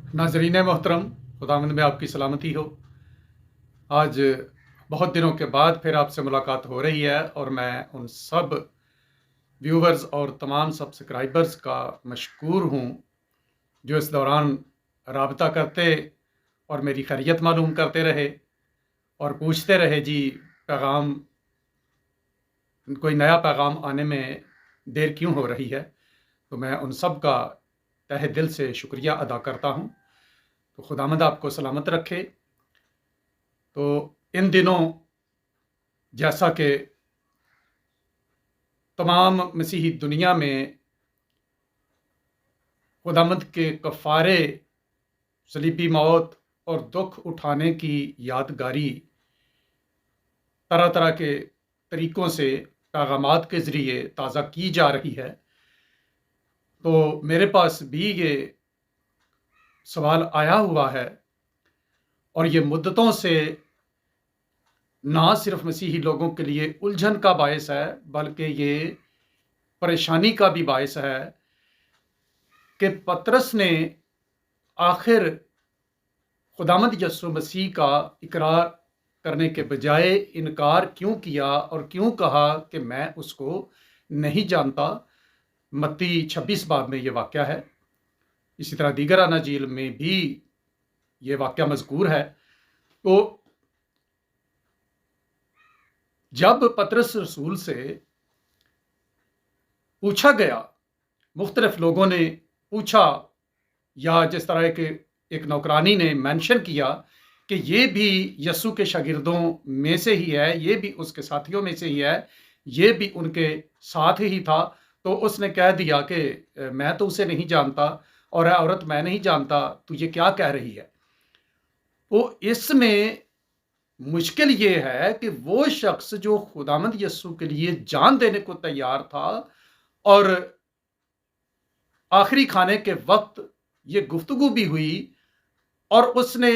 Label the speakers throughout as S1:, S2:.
S1: नाजरीन मोहतरम, खुदावंद में आपकी सलामती हो। आज बहुत दिनों के बाद फिर आपसे मुलाकात हो रही है और मैं उन सब व्यूवर्स और तमाम सब्सक्राइबर्स का मशकूर हूँ जो इस दौरान राबता करते और मेरी खैरियत मालूम करते रहे और पूछते रहे जी पैगाम, कोई नया पैगाम आने में देर क्यों हो रही है। तो मैं उन सब का तहे दिल से शुक्रिया अदा करता हूँ। तो खुदावंद आपको सलामत रखे। तो इन दिनों जैसा कि तमाम मसीही दुनिया में खुदावंद के कफ़ारे, सलीबी मौत और दुख उठाने की यादगारी तरह तरह के तरीक़ों से पैगामात के ज़रिए ताज़ा की जा रही है, तो मेरे पास भी ये सवाल आया हुआ है और ये मुद्दतों से ना सिर्फ मसीही लोगों के लिए उलझन का बायस है, बल्कि ये परेशानी का भी बायस है कि पतरस ने आखिर खुदावंद यीशु मसीह का इकरार करने के बजाय इनकार क्यों किया और क्यों कहा कि मैं उसको नहीं जानता। मत्ती 26 बाब में ये वाक़या है। इसी तरह दीगर अनाजील में भी ये वाक़या मज़कूर है। तो जब पतरस रसूल से पूछा गया, मुख्तलिफ लोगों ने पूछा, या जिस तरह के एक नौकरानी ने मेंशन किया कि ये भी यस्सु के शागिर्दों में से ही है, ये भी उसके साथियों में से ही है, ये भी उनके साथ ही था, तो उसने कह दिया कि मैं तो उसे नहीं जानता और औरत मैं नहीं जानता, तो ये क्या कह रही है। तो इसमें मुश्किल ये है कि वो शख्स जो खुदावंद यस्सु के लिए जान देने को तैयार था और आखिरी खाने के वक्त ये गुफ्तगू भी हुई और उसने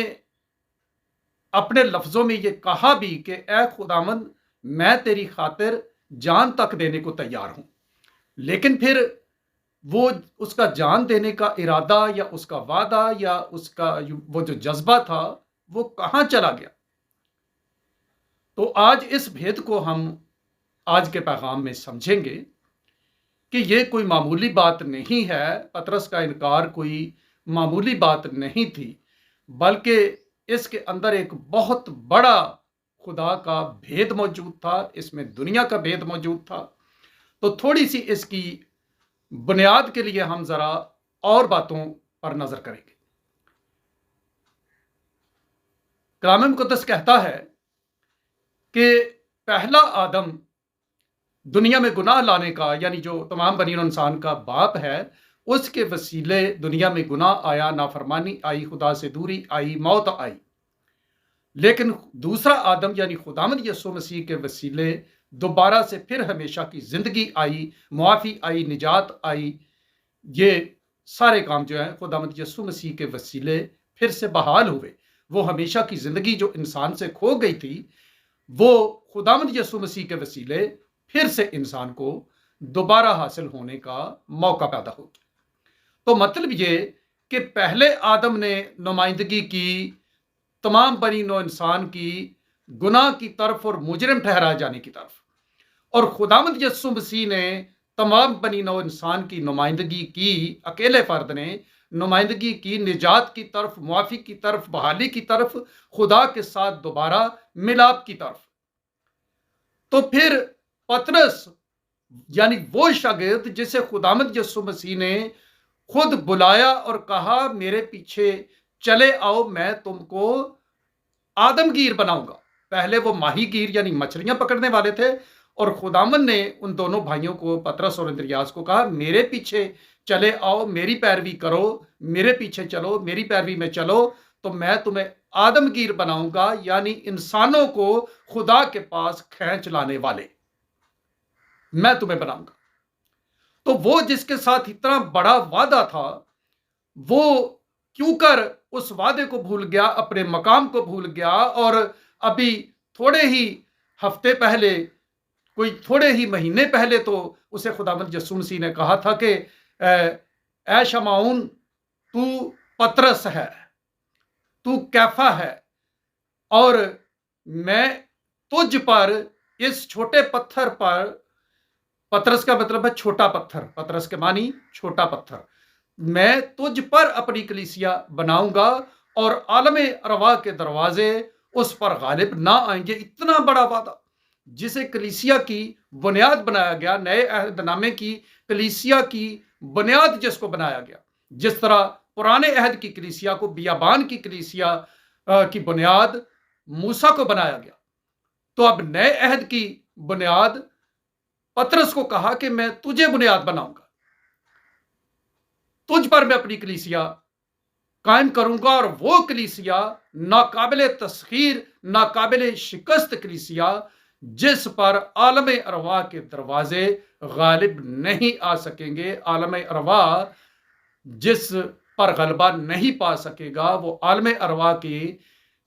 S1: अपने लफ्ज़ों में ये कहा भी कि ए खुदावंद, मैं तेरी खातिर जान तक देने को तैयार हूं। लेकिन फिर वो उसका जान देने का इरादा या उसका वादा या उसका वो जो जज्बा था वो कहां चला गया। तो आज इस भेद को हम आज के पैगाम में समझेंगे कि ये कोई मामूली बात नहीं है। पतरस का इनकार कोई मामूली बात नहीं थी, बल्कि इसके अंदर एक बहुत बड़ा खुदा का भेद मौजूद था, इसमें दुनिया का भेद मौजूद था। तो थोड़ी सी इसकी बुनियाद के लिए हम जरा और बातों पर नजर करेंगे। कलाम मुकद्दस कहता है कि पहला आदम दुनिया में गुनाह लाने का, यानी जो तमाम बनी इंसान का बाप है, उसके वसीले दुनिया में गुनाह आया, नाफरमानी आई, खुदा से दूरी आई, मौत आई। लेकिन दूसरा आदम यानी खुदावंद यीशु मसीह के वसीले दोबारा से फिर हमेशा की जिंदगी आई, मुआफ़ी आई, निजात आई। ये सारे काम जो है खुदावंद यीशु मसीह के वसीले फिर से बहाल हुए। वो हमेशा की जिंदगी जो इंसान से खो गई थी, वो खुदावंद यीशु मसीह के वसीले फिर से इंसान को दोबारा हासिल होने का मौका पैदा हो गया। तो मतलब ये कि पहले आदम ने नुमाइंदगी की तमाम बनी नो इंसान की गुनाह की तरफ और मुजरिम ठहराए जाने की तरफ, और खुदावंद यीशु मसीह ने तमाम बनी नो इंसान की नुमाइंदगी की, अकेले फर्द ने नुमाइंदगी की निजात की तरफ, मुआफ़ी की तरफ, बहाली की तरफ, खुदा के साथ दोबारा मिलाप की तरफ। तो फिर पतरस यानी वो शागिर्द जिसे खुदावंद यीशु मसीह ने खुद बुलाया और कहा मेरे पीछे चले आओ, मैं तुमको आदमगीर बनाऊंगा। पहले वो माहीगीर यानी मछलियां पकड़ने वाले थे, और खुदावंद ने उन दोनों भाइयों को, पतरस और इंद्रियास को, कहा मेरे पीछे चले आओ, मेरी पैरवी करो, मेरे पीछे चलो, मेरी पैरवी में चलो, तो मैं तुम्हें आदमगीर बनाऊंगा, यानी इंसानों को खुदा के पास खींच लाने वाले मैं तुम्हें बनाऊंगा। तो वो जिसके साथ इतना बड़ा वादा था, वो क्यों कर उस वादे को भूल गया, अपने मकाम को भूल गया। और अभी थोड़े ही हफ्ते पहले, कोई थोड़े ही महीने पहले तो उसे खुदावंद यीशु मसीह ने कहा था कि ए शमाउन, तू पतरस है, तू कैफा है, और मैं तुझ पर, इस छोटे पत्थर पर, पतरस का मतलब है छोटा पत्थर, पतरस के मानी छोटा पत्थर, मैं तुझ पर अपनी कलीसिया बनाऊंगा और आलम अरवा के दरवाजे उस पर गालिब ना आएंगे। इतना बड़ा वादा, जिसे कलीसिया की बुनियाद बनाया गया, नए अहदनामे की कलीसिया की बुनियाद जिसको बनाया गया, जिस तरह पुराने अहद की कलीसिया को, बियाबान की कलीसिया की बुनियाद मूसा को बनाया गया, तो अब नए अहद की बुनियाद पतरस को कहा कि मैं तुझे बुनियाद बनाऊंगा, तुझ पर मैं अपनी कलीसिया कायम करूंगा, और वो कलीसिया नाकाबिले तस्खीर, नाकाबिले शिकस्त कलीसिया, जिस पर आलम अरवा के दरवाजे गालिब नहीं आ सकेंगे। आलम अरवा जिस पर गलबा नहीं पा सकेगा, वो आलम अरवा की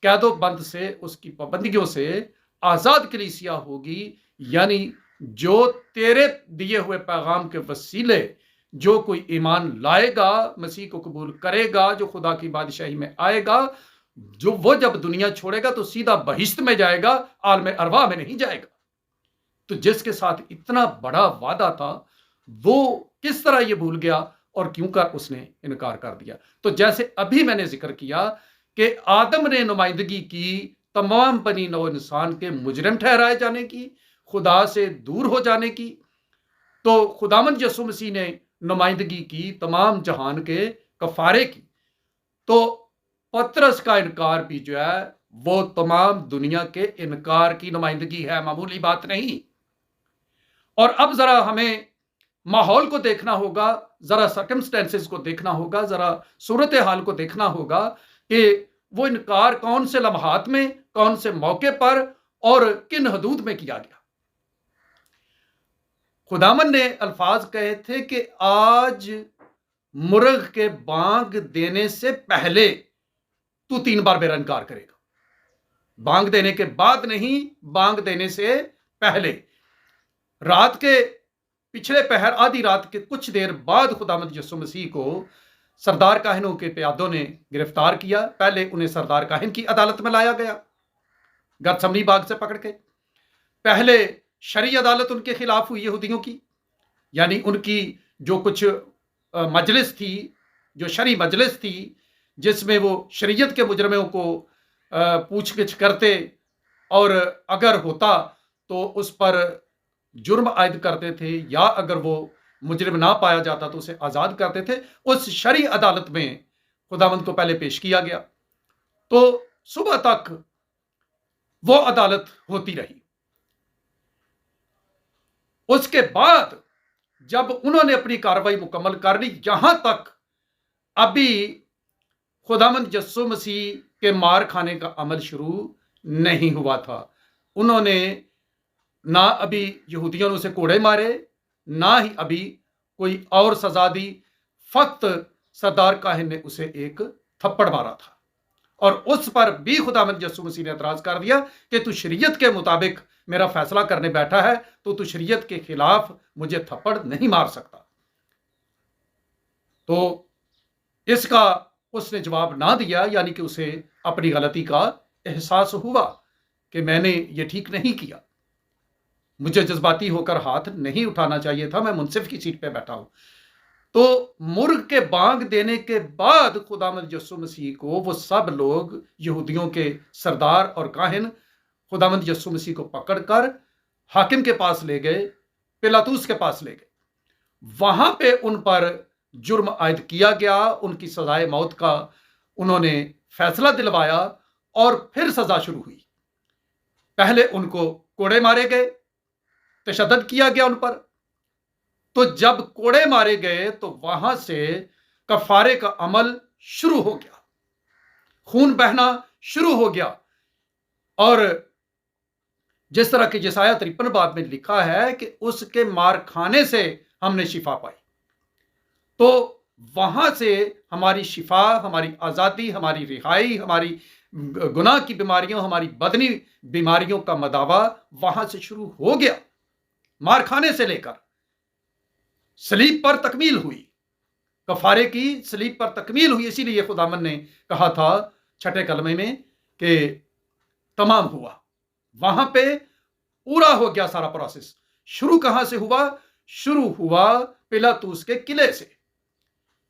S1: कैदो बंद से, उसकी पाबंदियों से आजाद कलीसिया होगी। यानी जो तेरे दिए हुए पैगाम के वसीले जो कोई ईमान लाएगा, मसीह को कबूल करेगा, जो खुदा की बादशाही में आएगा, जो वो जब दुनिया छोड़ेगा तो सीधा बहिश्त में जाएगा, आलम अरवा में नहीं जाएगा। तो जिसके साथ इतना बड़ा वादा था, वो किस तरह ये भूल गया और क्यों कर उसने इनकार कर दिया। तो जैसे अभी मैंने जिक्र किया कि आदम ने नुमाइंदगी की तमाम बनी नौ इंसान के मुजरिम ठहराए जाने की, खुदा से दूर हो जाने की, तो खुदावंद यीशु मसीह ने नुमाइंदगी की तमाम जहान के कफारे की। तो पतरस का इनकार भी जो है वो तमाम दुनिया के इनकार की नुमाइंदगी है, मामूली बात नहीं। और अब जरा हमें माहौल को देखना होगा, जरा सर्कमस्टेंसेस को देखना होगा, जरा सूरत हाल को देखना होगा कि वो इनकार कौन से लम्हात में, कौन से मौके पर और किन हदूद में किया गया। खुदावन ने अल्फाज कहे थे कि आज मुर्ग के बांग देने से पहले तू 3 बार मेरा इनकार करेगा। बांग देने के बाद नहीं, बांग देने से पहले। रात के पिछले पहर, आधी रात के कुछ देर बाद खुदावंद यीशु मसीह को सरदार काहिनों के प्यादों ने गिरफ्तार किया। पहले उन्हें सरदार काहिन की अदालत में लाया गया, गतसमनी बाग से पकड़ के। पहले शरी अदालत उनके खिलाफ हुई यहूदियों की, यानी उनकी जो कुछ मजलिस थी, जो शरी मजलिस थी, जिसमें वो शरीयत के मुजरमों को पूछगिछ करते और अगर होता तो उस पर जुर्म आयद करते थे, या अगर वो मुजरिम ना पाया जाता तो उसे आज़ाद करते थे। उस शरी अदालत में खुदावंद को पहले पेश किया गया, तो सुबह तक वो अदालत होती रही। उसके बाद जब उन्होंने अपनी कार्रवाई मुकम्मल कर ली, यहां तक अभी खुदावंद यीशु मसीह के मार खाने का अमल शुरू नहीं हुआ था। उन्होंने ना अभी यहूदियों ने उसे कोड़े मारे, ना ही अभी कोई और सजा दी। फक्त सरदार काहिन ने उसे एक थप्पड़ मारा था, और उस पर भी खुदावंद यीशु मसीह ने एतराज कर दिया कि तू शरीयत के मुताबिक मेरा फैसला करने बैठा है, तो तू शरीयत के खिलाफ मुझे थप्पड़ नहीं मार सकता। तो इसका उसने जवाब ना दिया, यानी कि उसे अपनी गलती का एहसास हुआ कि मैंने ये ठीक नहीं किया, मुझे जज्बाती होकर हाथ नहीं उठाना चाहिए था, मैं मुंसिफ की सीट पे बैठा हूं। तो मुर्ग के बांग देने के बाद खुदावंद यीशु मसीह को वो सब लोग, यहूदियों के सरदार और काहिन, खुदावंद यीशु मसीह को पकड़कर हाकिम के पास ले गए, पिलातूस के पास ले गए। वहां पे उन पर जुर्म आयद किया गया, उनकी सजाए मौत का उन्होंने फैसला दिलवाया, और फिर सजा शुरू हुई। पहले उनको कोड़े मारे गए, तशद्दुद किया गया उन पर। तो जब कोड़े मारे गए तो वहां से कफारे का अमल शुरू हो गया, खून बहना शुरू हो गया। और जिस तरह की यशायाह 53 बाब में लिखा है कि उसके मार खाने से हमने शिफा पाई, तो वहां से हमारी शिफा, हमारी आजादी, हमारी रिहाई, हमारी गुनाह की बीमारियों, हमारी बदनी बीमारियों का मदावा वहां से शुरू हो गया। मार खाने से लेकर सलीब पर तकमील हुई। کفارے کی سلیب پر تکمیل ہوئی، اسی لیے خداوند نے کہا تھا چھٹے کلمے میں کہ تمام ہوا۔ وہاں پہ پورا ہو گیا سارا پروسیس۔ شروع کہاں سے ہوا؟ شروع ہوا پلاطوس کے قلعے سے،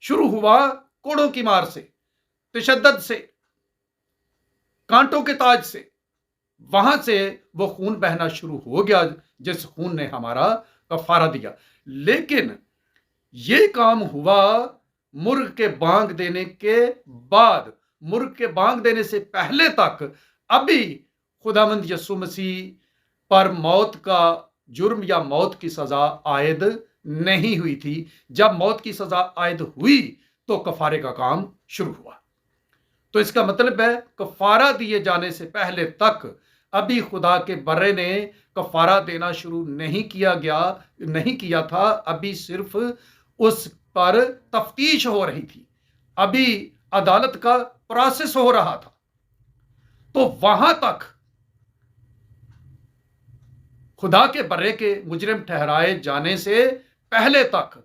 S1: شروع ہوا کوڑوں کی مار سے، تشدد سے، کانٹوں کے تاج سے۔ وہاں سے وہ خون بہنا شروع ہو گیا جس خون نے ہمارا کفارہ دیا۔ لیکن یہ کام ہوا مرغ کے بانگ دینے کے بعد۔ مرغ کے بانگ دینے سے پہلے تک ابھی خداوند یسوع مسیح پر موت کا جرم یا موت کی سزا عائد نہیں ہوئی تھی۔ جب موت کی سزا عائد ہوئی تو کفارے کا کام شروع ہوا۔ تو اس کا مطلب ہے کفارہ دیے جانے سے پہلے تک ابھی خدا کے برے نے کفارہ دینا شروع نہیں کیا تھا۔ ابھی صرف اس پر تفتیش ہو رہی تھی، ابھی عدالت کا پروسیس ہو رہا تھا۔ تو وہاں تک خدا کے برے کے مجرم ٹھہرائے جانے سے پہلے تک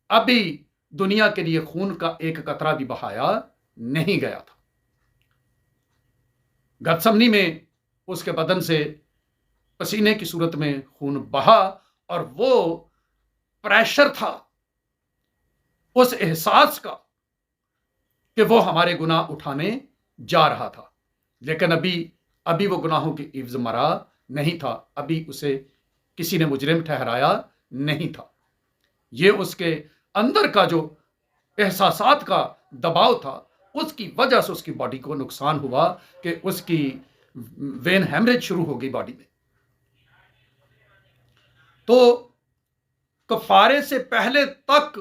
S1: ابھی دنیا کے لیے خون کا ایک قطرہ بھی بہایا نہیں گیا تھا۔ گتسمنی میں اس کے بدن سے پسینے کی صورت میں خون بہا، اور وہ پریشر تھا اس احساس کا کہ وہ ہمارے گناہ اٹھانے جا رہا تھا۔ لیکن ابھی وہ گناہوں کی عوض مرا نہیں تھا، ابھی اسے کسی نے مجرم ٹھہرایا نہیں تھا۔ یہ اس کے اندر کا جو احساسات کا دباؤ تھا، اس کی وجہ سے اس کی باڈی کو نقصان ہوا کہ اس کی وین ہیمریج شروع ہو گئی باڈی میں۔ تو کفارے سے پہلے تک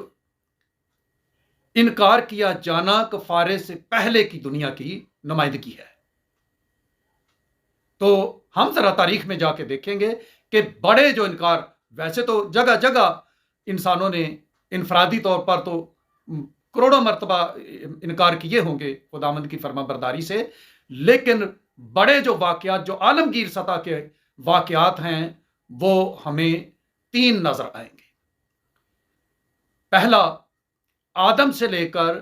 S1: انکار کیا جانا کفارے سے پہلے کی دنیا کی نمائندگی ہے۔ تو ہم ذرا تاریخ میں جا کے دیکھیں گے کہ بڑے جو انکار، ویسے تو جگہ جگہ انسانوں نے انفرادی طور پر تو کروڑوں مرتبہ انکار کیے ہوں گے خداوند کی فرما برداری سے، لیکن بڑے جو واقعات، جو عالمگیر سطح کے واقعات ہیں، وہ ہمیں 3 نظر آئیں گے۔ پہلا، آدم سے لے کر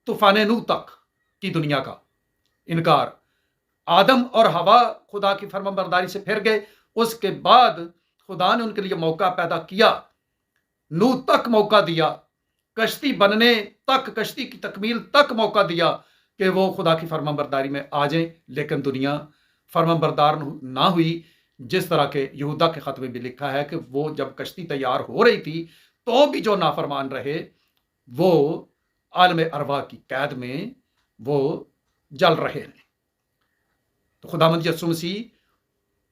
S1: طوفان نوح تک کی دنیا کا انکار۔ آدم اور حوا خدا کی فرما برداری سے پھر گئے، اس کے بعد خدا نے ان کے لیے موقع پیدا کیا، نوح تک موقع دیا، کشتی بننے تک، کشتی کی تکمیل تک موقع دیا کہ وہ خدا کی فرما برداری میں آ جائیں، لیکن دنیا فرما بردار نہ ہوئی۔ جس طرح کے یہودا کے خط میں بھی لکھا ہے کہ وہ جب کشتی تیار ہو رہی تھی تو بھی جو نافرمان رہے وہ عالم ارواح کی قید میں وہ جل رہے ہیں۔ تو خداوند یسوع مسیح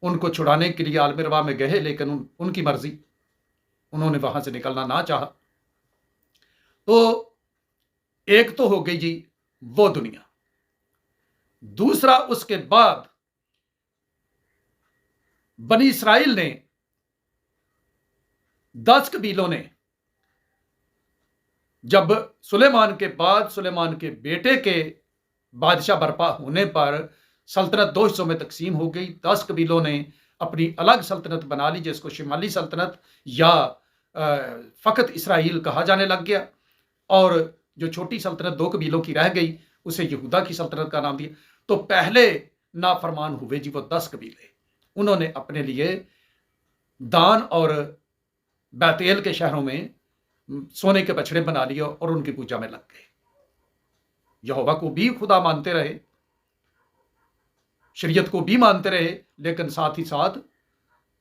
S1: ان کو چھڑانے کے لیے عالم ارواح میں گئے، لیکن ان کی مرضی، انہوں نے وہاں سے نکلنا نہ چاہا۔ تو ایک تو ہو گئی جی وہ دنیا۔ دوسرا، اس کے بعد بنی اسرائیل نے، 10 قبیلوں نے، جب سلیمان کے بعد سلیمان کے بیٹے کے بادشاہ برپا ہونے پر سلطنت 2 حصوں میں تقسیم ہو گئی۔ 10 قبیلوں نے اپنی الگ سلطنت بنا لی، جس کو شمالی سلطنت یا فقط اسرائیل کہا جانے لگ گیا، اور جو چھوٹی سلطنت 2 قبیلوں کی رہ گئی اسے یہودا کی سلطنت کا نام دیا۔ تو پہلے نافرمان ہوئے جی وہ 10 قبیلے، انہوں نے اپنے لیے دان اور بیتیل کے شہروں میں سونے کے بچڑے بنا لیے اور ان کی پوجا میں لگ گئے۔ یہوہ کو بھی خدا مانتے رہے، شریعت کو بھی مانتے رہے، لیکن ساتھ ہی ساتھ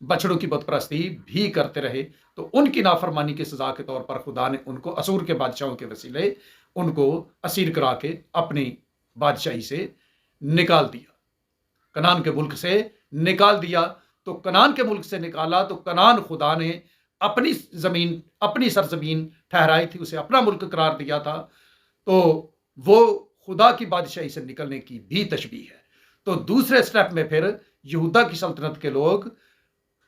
S1: بچڑوں کی بت پرستی بھی کرتے رہے۔ تو ان کی نافرمانی کی سزا کے طور پر خدا نے ان کو اسور کے بادشاہوں کے وسیلے ان کو اسیر کرا کے اپنی بادشاہی سے نکال دیا، کنعان کے ملک سے نکال دیا۔ تو کنعان کے ملک سے نکالا تو کنعان خدا نے اپنی زمین، اپنی سرزمین ٹھہرائی تھی، اسے اپنا ملک قرار دیا تھا، تو وہ خدا کی بادشاہی سے نکلنے کی بھی تشبیہ ہے۔ تو دوسرے سٹیپ میں پھر یہودا کی سلطنت کے لوگ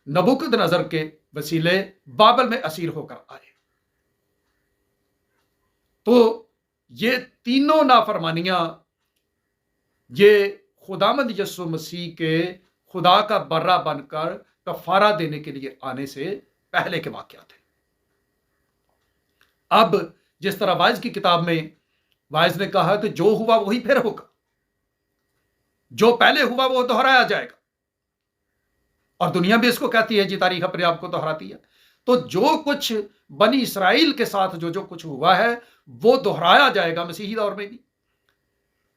S1: نبوکد نظر کے وسیلے بابل میں اسیر ہو کر آئے۔ تو یہ تینوں نافرمانیاں یہ خداوند یسوع مسیح کے خدا کا برہ بن کر کفارہ دینے کے لیے آنے سے پہلے کے واقعات ہیں۔ اب जिस तरह वाइज की किताब में वाइज ने कहा कि जो हुआ वही फिर होगा, जो पहले हुआ वो दोहराया जाएगा, और दुनिया भी इसको कहती है जी, तारीख अपने आप को दोहराती है। तो जो कुछ बनी इसराइल के साथ जो जो कुछ हुआ है वो दोहराया जाएगा मसीही दौर में भी।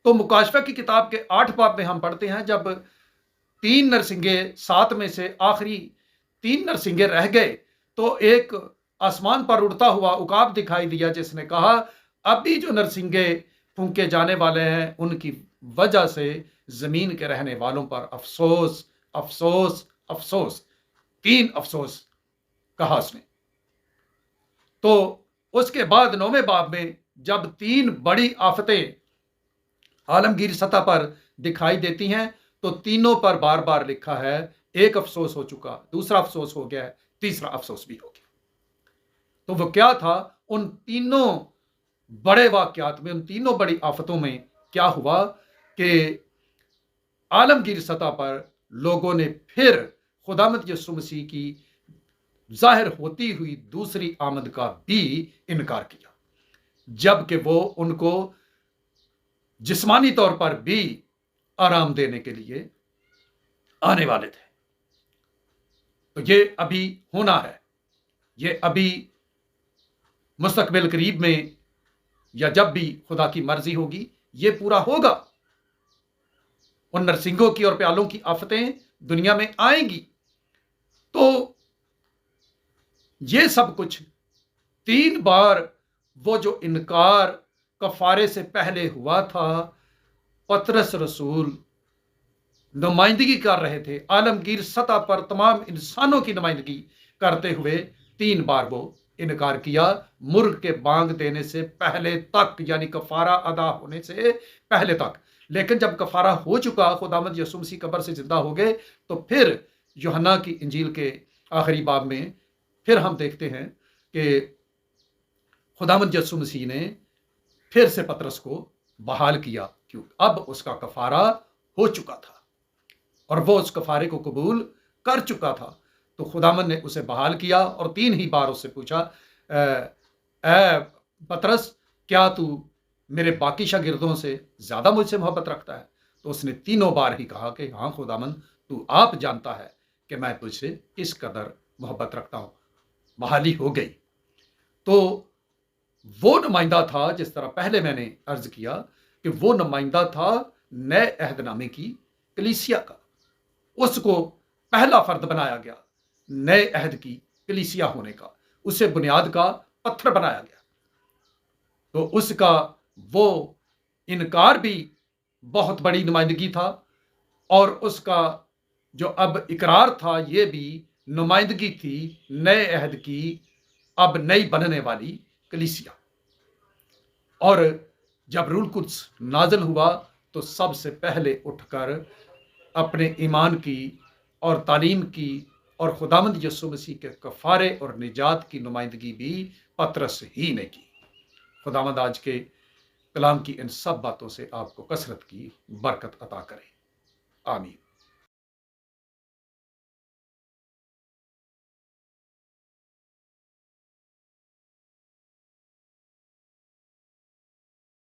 S1: तो मुकाशफा की किताब के 8 बाब में हम पढ़ते हैं, जब 3 नरसिंगे 7 में से आखिरी 3 नरसिंगे रह गए तो एक आसमान पर उड़ता हुआ उकाब दिखाई दिया, जिसने कहा अभी जो नरसिंगे फूंके जाने वाले हैं उनकी वजह से जमीन के रहने वालों पर अफसोस अफसोस अफसोस। 3 अफसोस कहा उसने। तो उसके बाद 9वें बाब में जब 3 बड़ी आफतें आलमगीर सतह पर दिखाई देती हैं तो तीनों पर बार बार लिखा है एक अफसोस हो चुका, दूसरा अफसोस हो गया है, तीसरा अफसोस भी हो गया। तो वो क्या था? उन तीनों बड़े वाकयात में, उन तीनों बड़ी आफतों में क्या हुआ कि आलमगीर सतह पर लोगों ने फिर खुदावंद यीशु मसीह की जाहिर होती हुई दूसरी आमद का भी इनकार किया, जबकि वो उनको जिस्मानी तौर पर भी आराम देने के लिए आने वाले थे। तो ये अभी होना है, ये अभी मुस्तकबिल करीब में या जब भी खुदा की मर्जी होगी ये पूरा होगा। उन नरसिंगों की और प्यालों की आफतें दुनिया में आएंगी। तो ये सब कुछ 3 बार वो जो इनकार कफारे से पहले हुआ था, पतरस रसूल नुमाइंदगी कर रहे थे, आलमगीर सतह पर तमाम इंसानों की नुमाइंदगी करते हुए 3 बार वो इनकार किया, मुर्ग के बांग देने से पहले तक, यानी कफारा अदा होने से पहले तक। लेकिन जब कफारा हो चुका, खुदावंद यीशु मसीह कब्र से जिंदा हो गए, तो फिर यूहन्ना की इंजील के आखिरी बाब में फिर हम देखते हैं कि खुदावंद यीशु मसीह ने फिर से पतरस को बहाल किया, क्योंकि अब उसका कफारा हो चुका था और वो उस कफारे को कबूल कर चुका था। तो खुदावंद ने उसे बहाल किया और 3 ही बार उससे पूछा, पतरस, क्या तू मेरे बाकी शागिर्दों से ज्यादा मुझसे मोहब्बत रखता है? तो उसने 3 बार ही कहा कि हाँ खुदावंद, तू आप जानता है कि मैं तुझसे किस कदर मोहब्बत रखता हूं। बहाली हो गई। तो वो नुमाइंदा था, जिस तरह पहले मैंने अर्ज किया कि वो नुमाइंदा था नए अहदनामे की कलीसिया का, उसको पहला फर्द बनाया गया नए अहद की कलीसिया होने का, उसे बुनियाद का पत्थर बनाया गया। तो उसका वो इनकार भी बहुत बड़ी नुमाइंदगी था और उसका जो अब इकरार था ये भी नुमाइंदगी थी नए अहद की अब नई बनने वाली कलीसिया। और जब रूह कुद्स नाज़िल हुआ तो सबसे पहले उठकर अपने ईमान की और तालीम की और खुदावंद यीशु मसीह के कफारे और निजात की नुमाइंदगी भी पतरस ही ने की। खुदावंद आज के कलाम की इन सब बातों से आपको कसरत की बरकत अता करे। आमीन।